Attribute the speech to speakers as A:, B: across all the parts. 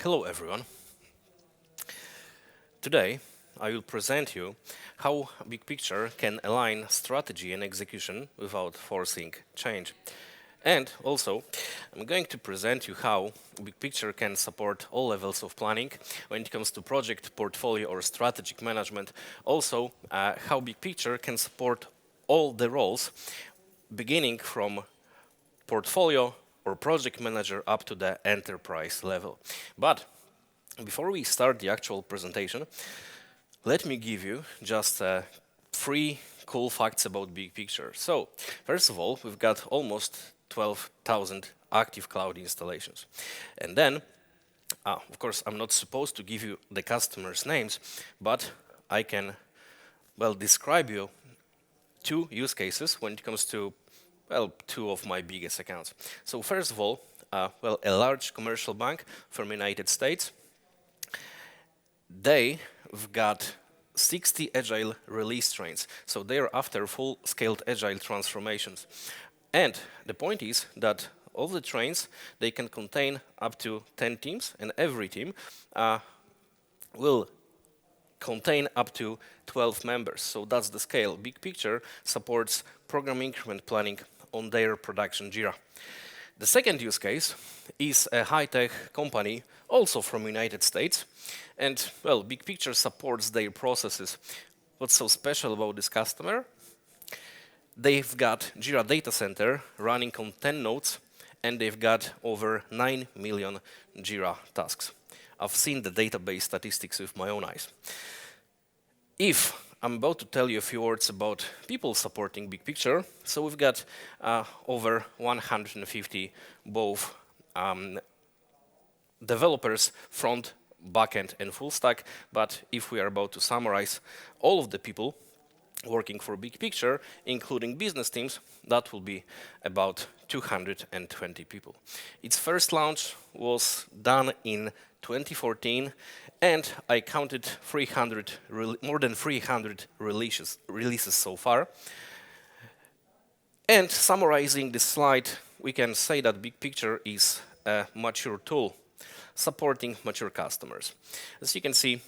A: Hello everyone. Today I will present you how BigPicture can align strategy and execution without forcing change. And also, I'm going to present you how BigPicture can support all levels of planning when it comes to project, portfolio, or strategic management. Also, how BigPicture can support all the roles, beginning from portfolio or project manager up to the enterprise level. But before we start the actual presentation, let me give you just 3 cool facts about BigPicture. So, first of all, we've got almost 12,000 active cloud installations. And then, of course, I'm not supposed to give you the customers' names, but I can, describe you 2 use cases when it comes to, 2 of my biggest accounts. So, first of all, a large commercial bank from United States. They've got 60 agile release trains, so they're after full-scaled agile transformations. And the point is that all the trains, they can contain up to 10 teams, and every team will contain up to 12 members. So that's the scale. BigPicture supports program increment planning on their production Jira. The second use case is a high-tech company, also from United States, and BigPicture supports their processes. What's so special about this customer? They've got Jira data center running on 10 nodes, and they've got over 9 million Jira tasks. I've seen the database statistics with my own eyes. If I'm about to tell you a few words about people supporting BigPicture. So we've got over 150 both developers, front, backend, and full stack. But if we are about to summarize all of the people working for BigPicture, including business teams, that will be about 220 people. Its first launch was done in 2014, and I counted more than 300 releases so far. And summarizing this slide, we can say that BigPicture is a mature tool supporting mature customers. As you can see,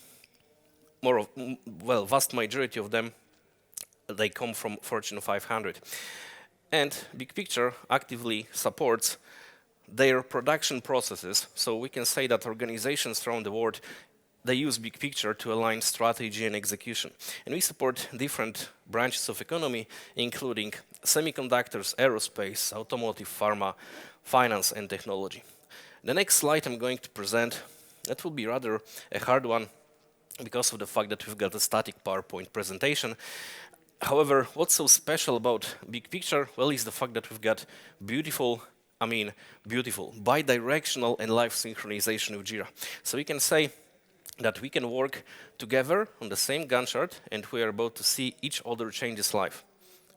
A: vast majority of them, they come from Fortune 500. And BigPicture actively supports their production processes. So we can say that organizations around the world, they use BigPicture to align strategy and execution. And we support different branches of economy, including semiconductors, aerospace, automotive, pharma, finance, and technology. The next slide I'm going to present, that will be rather a hard one because of the fact that we've got a static PowerPoint presentation. However, what's so special about BigPicture? Is the fact that we've got beautiful, bi-directional and live synchronization with Jira. So we can say that we can work together on the same Gantt chart, and we are about to see each other changes live.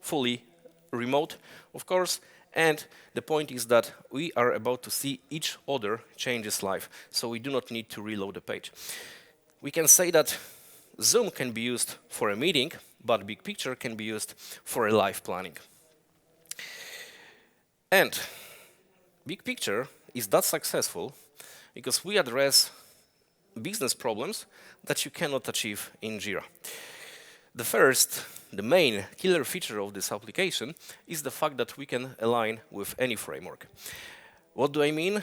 A: Fully remote, of course, and the point is that we are about to see each other changes live, so we do not need to reload the page. We can say that Zoom can be used for a meeting, but BigPicture can be used for a live planning. And BigPicture is that successful because we address business problems that you cannot achieve in Jira. The main killer feature of this application is the fact that we can align with any framework. What do I mean?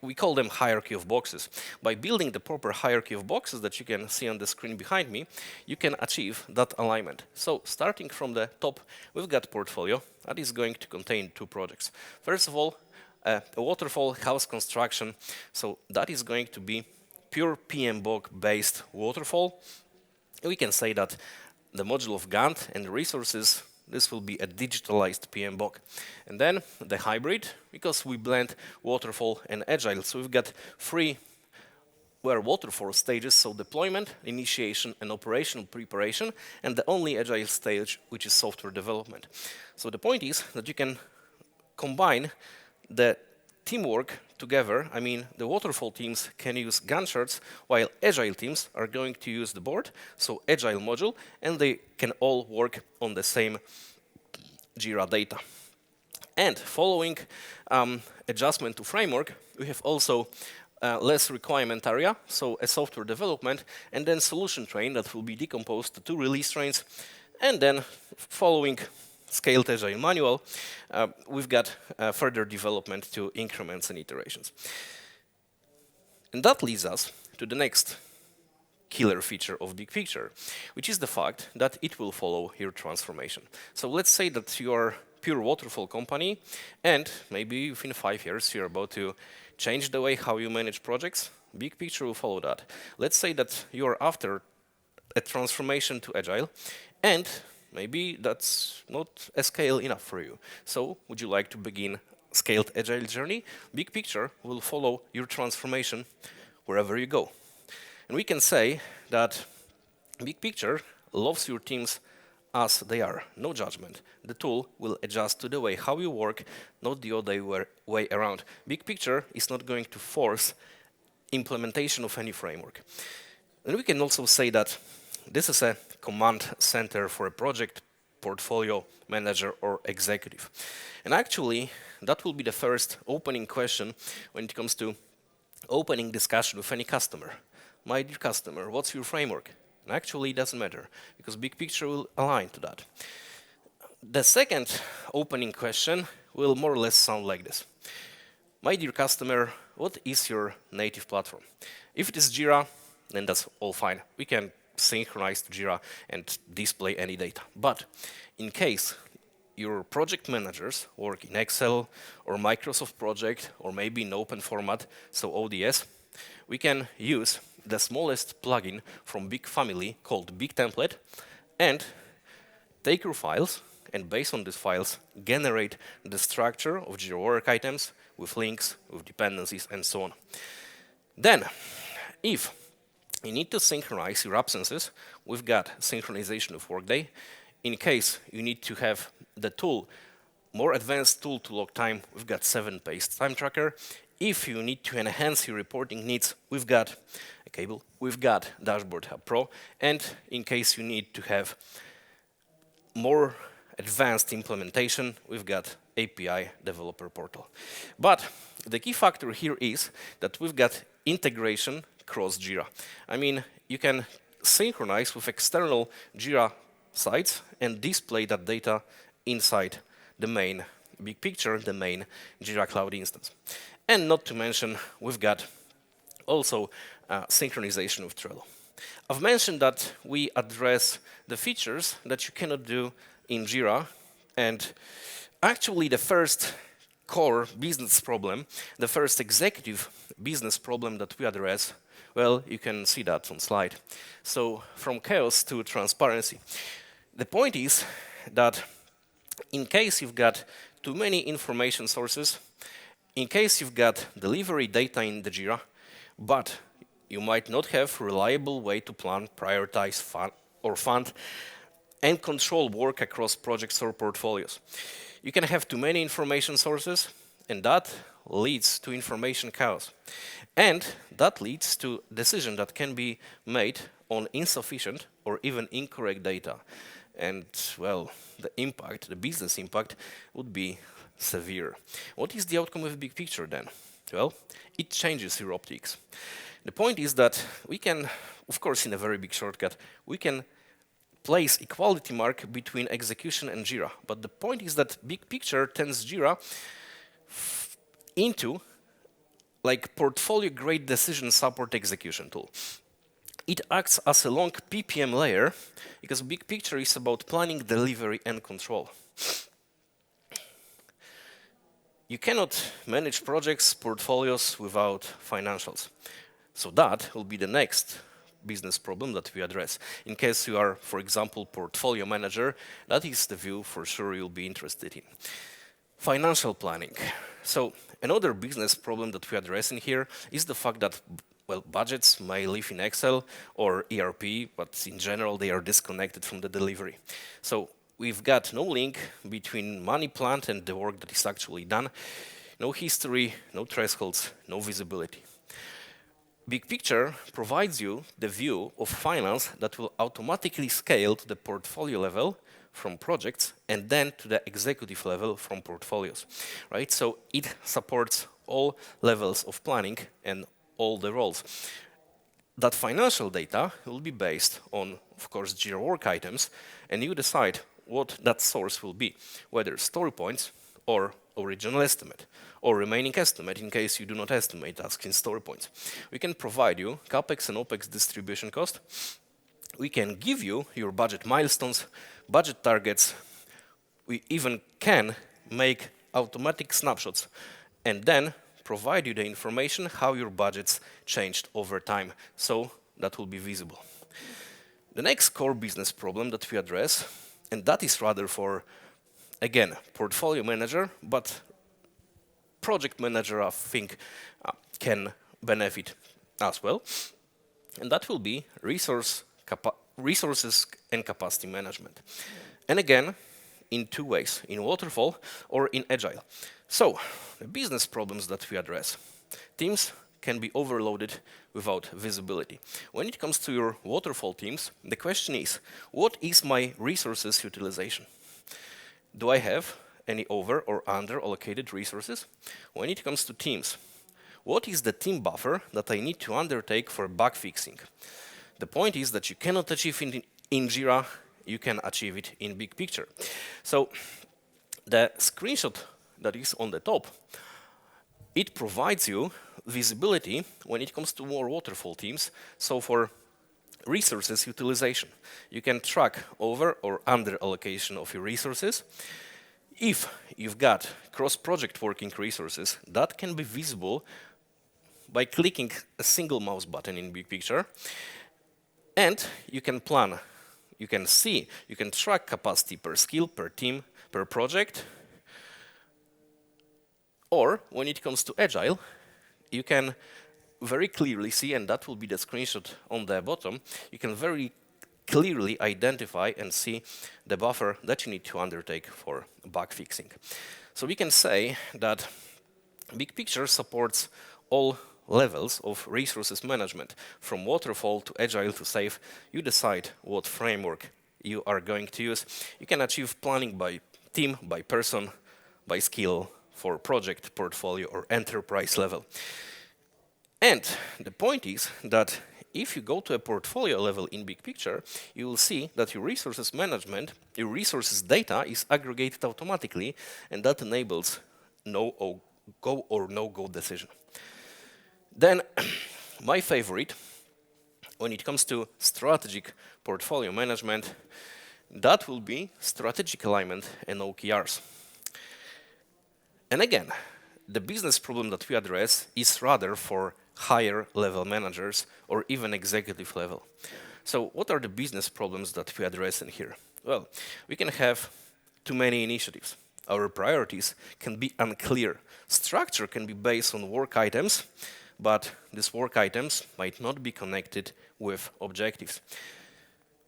A: We call them hierarchy of boxes. By building the proper hierarchy of boxes that you can see on the screen behind me, you can achieve that alignment. So starting from the top, we've got portfolio that is going to contain 2 projects. First of all, a waterfall house construction. So that is going to be pure PMBOK-based waterfall. We can say that the module of Gantt and resources, this will be a digitalized PMBOK. And then the hybrid, because we blend waterfall and agile. So we've got 3 waterfall stages, so deployment, initiation, and operational preparation, and the only agile stage, which is software development. So the point is that you can combine the teamwork together. The waterfall teams can use Gantt charts, while agile teams are going to use the board, so agile module, and they can all work on the same Jira data. And following adjustment to framework, we have also less requirement area, so a software development, and then solution train that will be decomposed to 2 release trains. And then following scaled agile manual, we've got further development to increments and iterations. And that leads us to the next killer feature of BigPicture, which is the fact that it will follow your transformation. So let's say that you are a pure waterfall company, and maybe within 5 years you're about to change the way how you manage projects. BigPicture will follow that. Let's say that you are after a transformation to agile, and maybe that's not a scale enough for you. So would you like to begin scaled agile journey? BigPicture will follow your transformation wherever you go. And we can say that BigPicture loves your teams as they are, no judgment. The tool will adjust to the way how you work, not the other way around. BigPicture is not going to force implementation of any framework. And we can also say that this is a command center for a project, portfolio manager, or executive. And actually, that will be the first opening question when it comes to opening discussion with any customer. My dear customer, what's your framework? And actually, it doesn't matter, because BigPicture will align to that. The second opening question will more or less sound like this. My dear customer, what is your native platform? If it is Jira, then that's all fine. We can synchronize to Jira and display any data. But in case your project managers work in Excel or Microsoft Project or maybe in open format, so ODS, we can use the smallest plugin from Big Family called Big Template and take your files and based on these files generate the structure of Jira work items with links, with dependencies, and so on. Then, if you need to synchronize your absences, we've got synchronization of Workday. In case you need to have the tool, more advanced tool to log time, we've got 7-page time tracker. If you need to enhance your reporting needs, we've got a cable, we've got Dashboard Hub Pro, and in case you need to have more advanced implementation, we've got API Developer Portal. But the key factor here is that we've got integration across Jira. I mean, you can synchronize with external Jira sites and display that data inside the main BigPicture, the main Jira Cloud instance. And not to mention, we've got also synchronization with Trello. I've mentioned that we address the features that you cannot do in Jira, and actually the first core business problem, the first executive business problem that we address, well, you can see that on slide. So from chaos to transparency. The point is that in case you've got too many information sources, in case you've got delivery data in the Jira, but you might not have a reliable way to plan, prioritize, fund, and control work across projects or portfolios. You can have too many information sources, and that leads to information chaos. And that leads to decisions that can be made on insufficient or even incorrect data. And, well, the impact, the business impact, would be severe. What is the outcome of BigPicture then? Well, it changes your optics. The point is that we can, of course, in a very big shortcut, we can place equality mark between execution and Jira. But the point is that BigPicture turns Jira into like portfolio-grade decision support execution tool. It acts as a long PPM layer because BigPicture is about planning, delivery, and control. You cannot manage projects, portfolios without financials. So that will be the next business problem that we address. In case you are, for example, portfolio manager, that is the view for sure you'll be interested in. Financial planning. So another business problem that we address in here is the fact that, well, budgets may live in Excel or ERP, but in general they are disconnected from the delivery. So we've got no link between money planned and the work that is actually done, no history, no thresholds, no visibility. BigPicture provides you the view of finance that will automatically scale to the portfolio level from projects and then to the executive level from portfolios, right? So it supports all levels of planning and all the roles. That financial data will be based on, of course, Jira work items, and you decide what that source will be, whether story points or original estimate, or remaining estimate in case you do not estimate tasks in story points. We can provide you CapEx and OpEx distribution cost. We can give you your budget milestones, budget targets. We even can make automatic snapshots and then provide you the information how your budgets changed over time, so that will be visible. The next core business problem that we address, and that is rather for, again, portfolio manager, but project manager, I think, can benefit as well, and that will be resources and capacity management. And again, in two ways, in waterfall or in agile. So, the business problems that we address. Teams can be overloaded without visibility. When it comes to your waterfall teams, the question is, what is my resources utilization? Do I have any over or under allocated resources? When it comes to teams, what is the team buffer that I need to undertake for bug fixing? The point is that you cannot achieve in Jira, you can achieve it in BigPicture. So the screenshot that is on the top, it provides you visibility when it comes to more waterfall teams. So for resources utilization, you can track over or under allocation of your resources. If you've got cross-project working resources, that can be visible by clicking a single mouse button in BigPicture. And you can plan, you can see, you can track capacity per skill, per team, per project. Or when it comes to Agile, you can very clearly see, and that will be the screenshot on the bottom, you can very clearly identify and see the buffer that you need to undertake for bug fixing. So we can say that BigPicture supports all levels of resources management, from waterfall to agile to safe. You decide what framework you are going to use. You can achieve planning by team, by person, by skill for project, portfolio, or enterprise level. And the point is that if you go to a portfolio level in BigPicture, you will see that your resources management, your resources data is aggregated automatically, and that enables no-go or no-go decision. Then, my favorite, when it comes to strategic portfolio management, that will be strategic alignment and OKRs. And again, the business problem that we address is rather for higher level managers or even executive level. So what are the business problems that we address in here? Well, we can have too many initiatives. Our priorities can be unclear. Structure can be based on work items, but these work items might not be connected with objectives.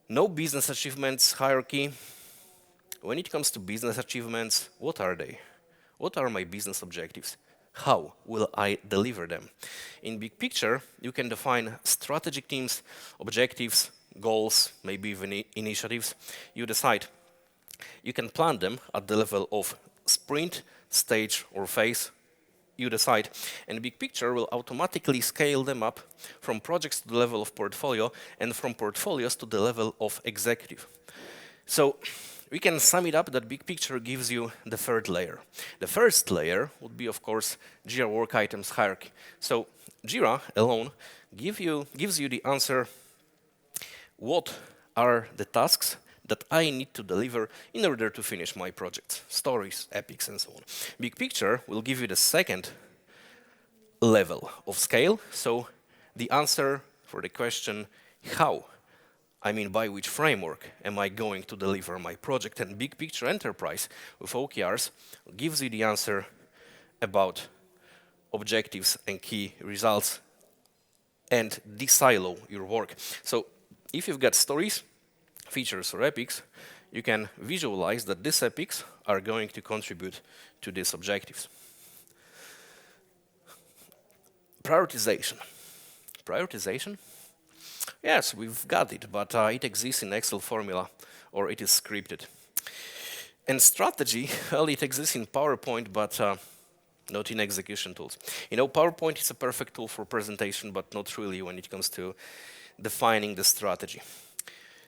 A: No business achievements hierarchy. When it comes to business achievements, what are they? What are my business objectives? How will I deliver them? In BigPicture, you can define strategic teams, objectives, goals, maybe even initiatives. You decide. You can plan them at the level of sprint, stage, or phase. You decide. And BigPicture will automatically scale them up from projects to the level of portfolio and from portfolios to the level of executive. So we can sum it up that BigPicture gives you the third layer. The first layer would be, of course, Jira work items hierarchy. So Jira alone gives you the answer, what are the tasks that I need to deliver in order to finish my projects, stories, epics, and so on. BigPicture will give you the second level of scale, so the answer for the question, how, I mean by which framework am I going to deliver my project, and BigPicture Enterprise with OKRs gives you the answer about objectives and key results and de-silo your work. So if you've got stories, features or epics, you can visualize that these epics are going to contribute to these objectives. Prioritization. Prioritization? Yes, we've got it, but it exists in Excel formula or it is scripted. And strategy, well, it exists in PowerPoint, but not in execution tools. You know, PowerPoint is a perfect tool for presentation, but not really when it comes to defining the strategy.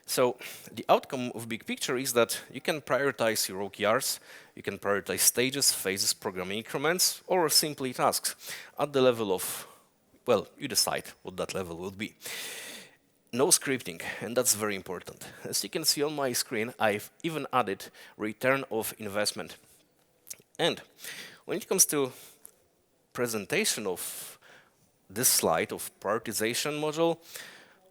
A: So the outcome of BigPicture is that you can prioritize your OKRs, you can prioritize stages, phases, program increments, or simply tasks at the level of, well, you decide what that level will be. No scripting, and that's very important. As you can see on my screen, I've even added return of investment. And when it comes to presentation of this slide of prioritization module,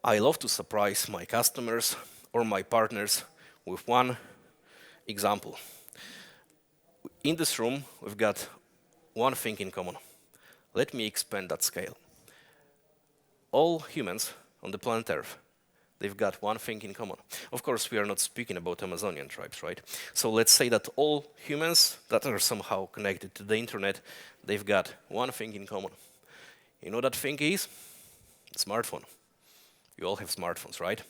A: I love to surprise my customers or my partners with one example. In this room, we've got one thing in common. Let me expand that scale. All humans on the planet Earth, they've got one thing in common. Of course, we are not speaking about Amazonian tribes, right? So let's say that all humans that are somehow connected to the internet, they've got one thing in common. You know what that thing is? Smartphone. You all have smartphones, right?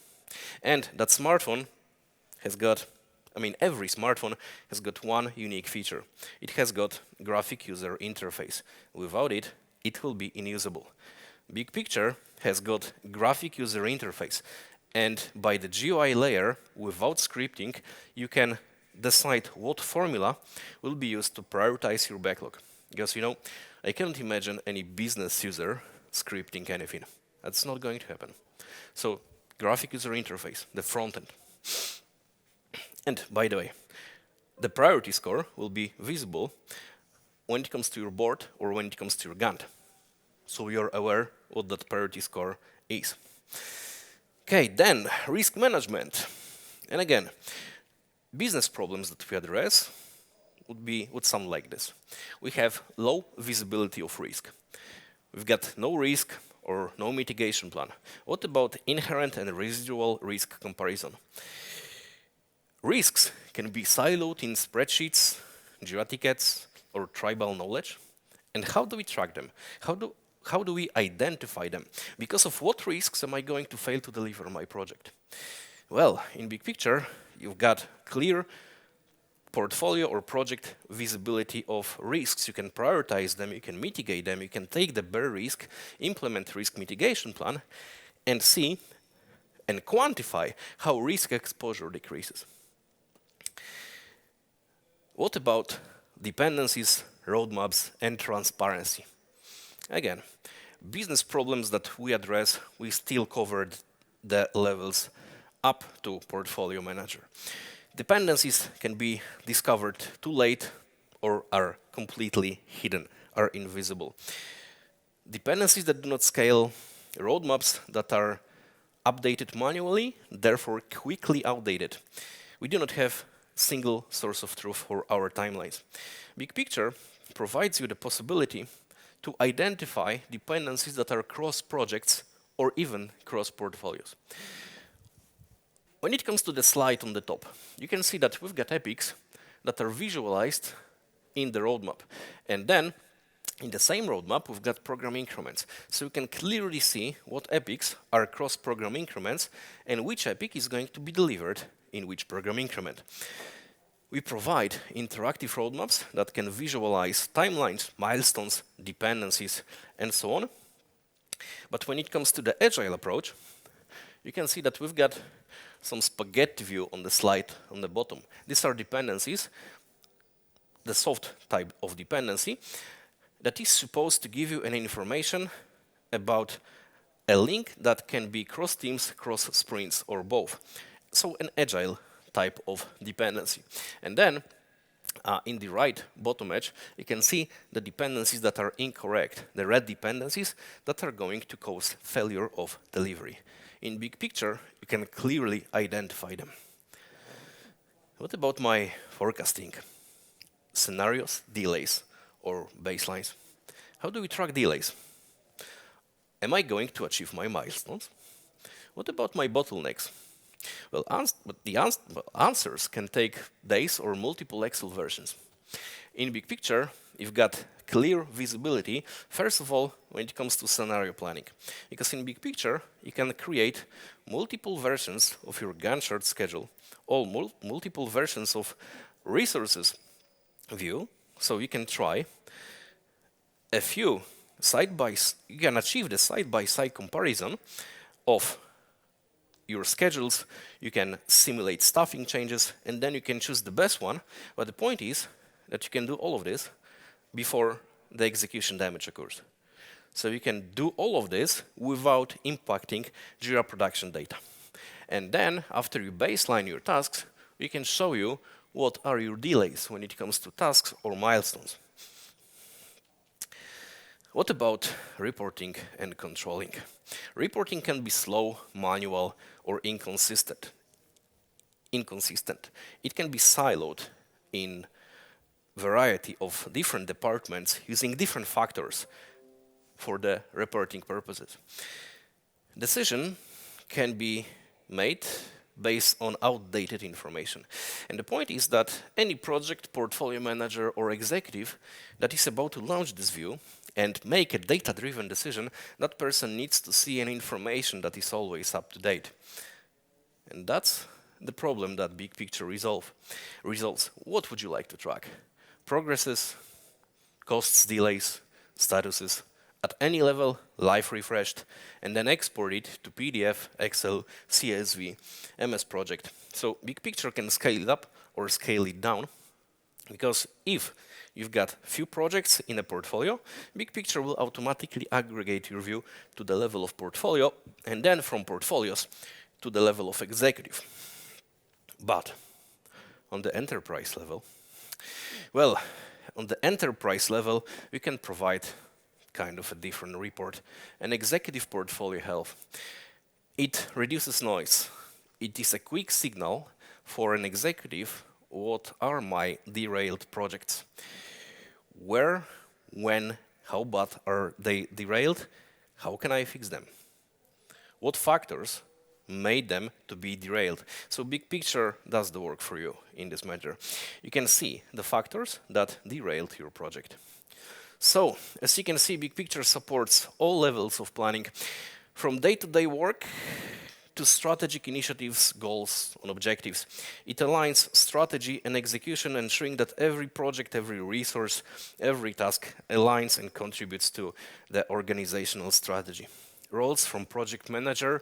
A: And that smartphone has got, every smartphone has got one unique feature. It has got graphic user interface. Without it, it will be unusable. BigPicture has got graphic user interface. And by the GUI layer, without scripting, you can decide what formula will be used to prioritize your backlog. Because, I can't imagine any business user scripting anything. That's not going to happen. So, graphic user interface, the front end. And by the way, the priority score will be visible when it comes to your board or when it comes to your Gantt. So you're aware what that priority score is. Okay, then risk management. And again, business problems that we address would sound like this. We have low visibility of risk. We've got no risk or no mitigation plan. What about inherent and residual risk comparison? Risks can be siloed in spreadsheets, Jira tickets, or tribal knowledge. And how do we track them? How do we identify them? Because of what risks am I going to fail to deliver my project? Well, in BigPicture, you've got clear portfolio or project visibility of risks. You can prioritize them, you can mitigate them, you can take the bare risk, implement risk mitigation plan, and see and quantify how risk exposure decreases. What about dependencies, roadmaps, and transparency? Again, business problems that we address, we still covered the levels up to portfolio manager. Dependencies can be discovered too late or are completely hidden, are invisible. Dependencies that do not scale, roadmaps that are updated manually, therefore quickly outdated. We do not have single source of truth for our timelines. BigPicture provides you the possibility to identify dependencies that are cross projects or even cross portfolios. When it comes to the slide on the top, you can see that we've got epics that are visualized in the roadmap. And then, in the same roadmap, we've got program increments. So you can clearly see what epics are cross-program increments and which epic is going to be delivered in which program increment. We provide interactive roadmaps that can visualize timelines, milestones, dependencies, and so on. But when it comes to the agile approach, you can see that we've got some spaghetti view on the slide on the bottom. These are dependencies, the soft type of dependency, that is supposed to give you an information about a link that can be cross teams, cross sprints, or both. So an agile type of dependency. And then in the right bottom edge, you can see the dependencies that are incorrect, the red dependencies that are going to cause failure of delivery. In BigPicture, you can clearly identify them. What about my forecasting? Scenarios, delays, or baselines? How do we track delays? Am I going to achieve my milestones? What about my bottlenecks? Well, the answers can take days or multiple Excel versions. In BigPicture, you've got clear visibility, first of all, when it comes to scenario planning. Because in BigPicture, you can create multiple versions of your Gantt chart schedule, or multiple versions of resources view, so you can try a few you can achieve the side-by-side comparison of your schedules, you can simulate staffing changes, and then you can choose the best one. But the point is that you can do all of this before the execution damage occurs. So you can do all of this without impacting Jira production data. And then, after you baseline your tasks, we can show you what are your delays when it comes to tasks or milestones. What about reporting and controlling? Reporting can be slow, manual, or inconsistent. It can be siloed in variety of different departments using different factors for the reporting purposes. Decision can be made based on outdated information. And the point is that any project, portfolio manager, or executive that is about to launch this view and make a data-driven decision, that person needs to see an information that is always up to date. And that's the problem that BigPicture resolves. What would you like to track? Progresses, costs, delays, statuses, at any level, live refreshed, and then export it to PDF, Excel, CSV, MS Project. So BigPicture can scale it up or scale it down, because if you've got few projects in a portfolio, BigPicture will automatically aggregate your view to the level of portfolio, and then from portfolios to the level of executive. But on the enterprise level, well, on the enterprise level, we can provide kind of a different report. An executive portfolio health. It reduces noise. It is a quick signal for an executive what are my derailed projects. Where, when, how bad are they derailed? How can I fix them? What factors made them to be derailed? So BigPicture does the work for you in this matter. You can see the factors that derailed your project. So, as you can see, BigPicture supports all levels of planning, from day-to-day work to strategic initiatives, goals, and objectives. It aligns strategy and execution, ensuring that every project, every resource, every task aligns and contributes to the organizational strategy. Roles from project manager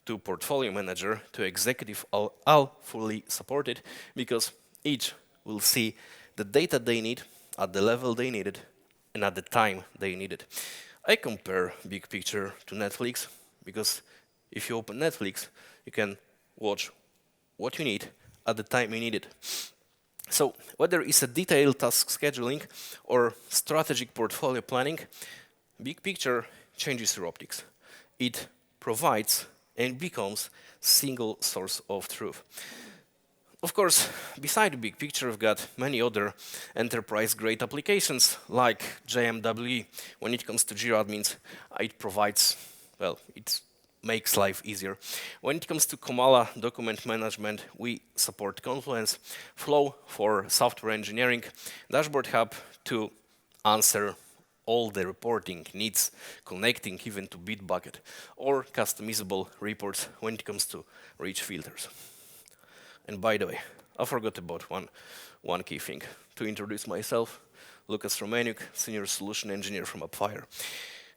A: to portfolio manager to executive are fully supported, because each will see the data they need at the level they need it and at the time they need it. I compare BigPicture to Netflix, because if you open Netflix, you can watch what you need at the time you need it. So whether it's a detailed task scheduling or strategic portfolio planning, BigPicture changes your optics. It provides and becomes single source of truth. Of course, beside BigPicture, we've got many other enterprise-grade applications like JMWE. When it comes to Jira admins, it provides, well, it makes life easier. When it comes to Komala document management, we support Confluence, Flow for software engineering, Dashboard Hub to answer all the reporting needs, connecting even to Bitbucket, or customizable reports when it comes to rich filters. And by the way, I forgot about one key thing. To introduce myself, Łukasz Romaniuk, Senior Solution Engineer from Appfire.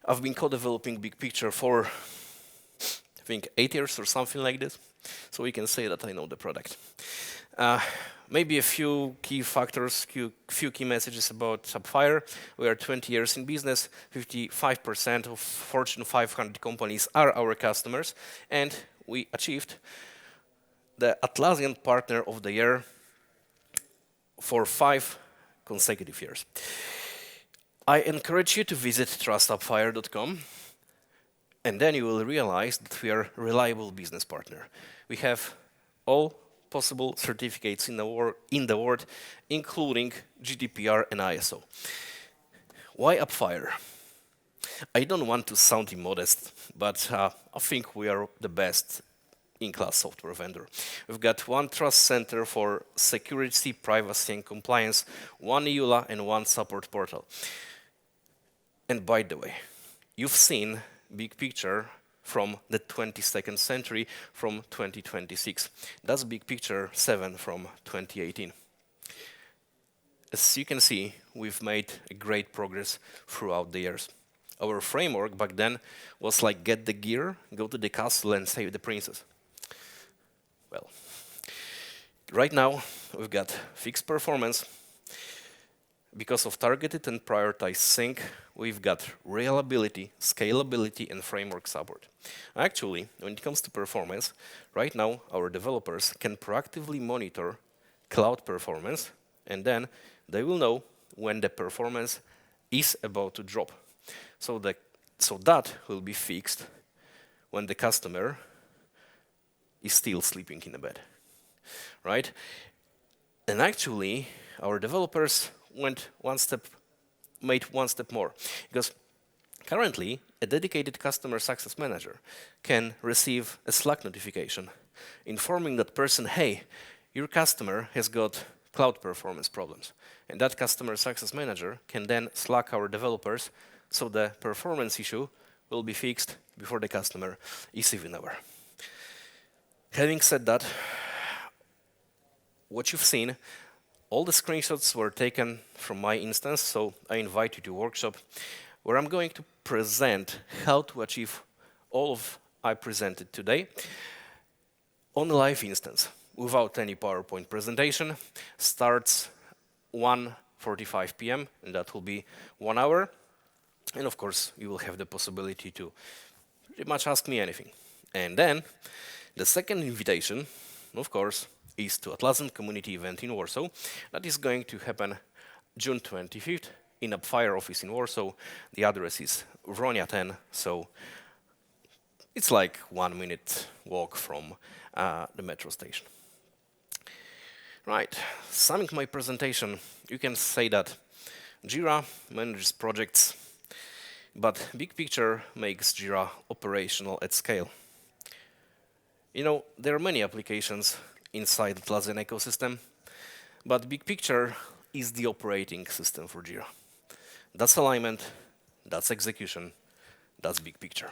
A: I've been co-developing BigPicture for, I think, 8 years or something like this, so we can say that I know the product. Maybe a few key factors, few key messages about Appfire. We are 20 years in business, 55% of Fortune 500 companies are our customers, and we achieved the Atlassian Partner of the Year for 5 consecutive years. I encourage you to visit trustappfire.com, and then you will realize that we are a reliable business partner. We have all possible certificates in the world, including GDPR and ISO. Why Appfire? I don't want to sound immodest, but I think we are the best in-class software vendor. We've got one trust center for security, privacy, and compliance, one EULA, and one support portal. And by the way, you've seen BigPicture from the 22nd century from 2026. That's BigPicture 7 from 2018. as you can see, we've made a great progress throughout the years. Our framework back then was like get the gear, go to the castle and save the princess. Well, right now we've got fixed performance. Because of targeted and prioritized sync, we've got reliability, scalability, and framework support. Actually, when it comes to performance, right now our developers can proactively monitor cloud performance, and then they will know when the performance is about to drop. So that will be fixed when the customer is still sleeping in the bed, right? And actually, our developers made one step more, because currently a dedicated customer success manager can receive a Slack notification informing that person, hey, your customer has got cloud performance problems. And that customer success manager can then Slack our developers so the performance issue will be fixed before the customer is even aware. Having said that, what you've seen, all the screenshots were taken from my instance, so I invite you to a workshop where I'm going to present how to achieve all of I presented today on a live instance without any PowerPoint presentation. Starts 1:45 p.m. and that will be 1 hour. And of course, you will have the possibility to pretty much ask me anything. And then the second invitation, of course, is to Atlassian community event in Warsaw. That is going to happen June 25th in Appfire office in Warsaw. The address is Wronia 10, so it's like 1 minute walk from the metro station. Right, summing my presentation, you can say that Jira manages projects, but BigPicture makes Jira operational at scale. You know, there are many applications inside the Atlassian ecosystem, but BigPicture is the operating system for Jira. That's alignment, that's execution, that's BigPicture.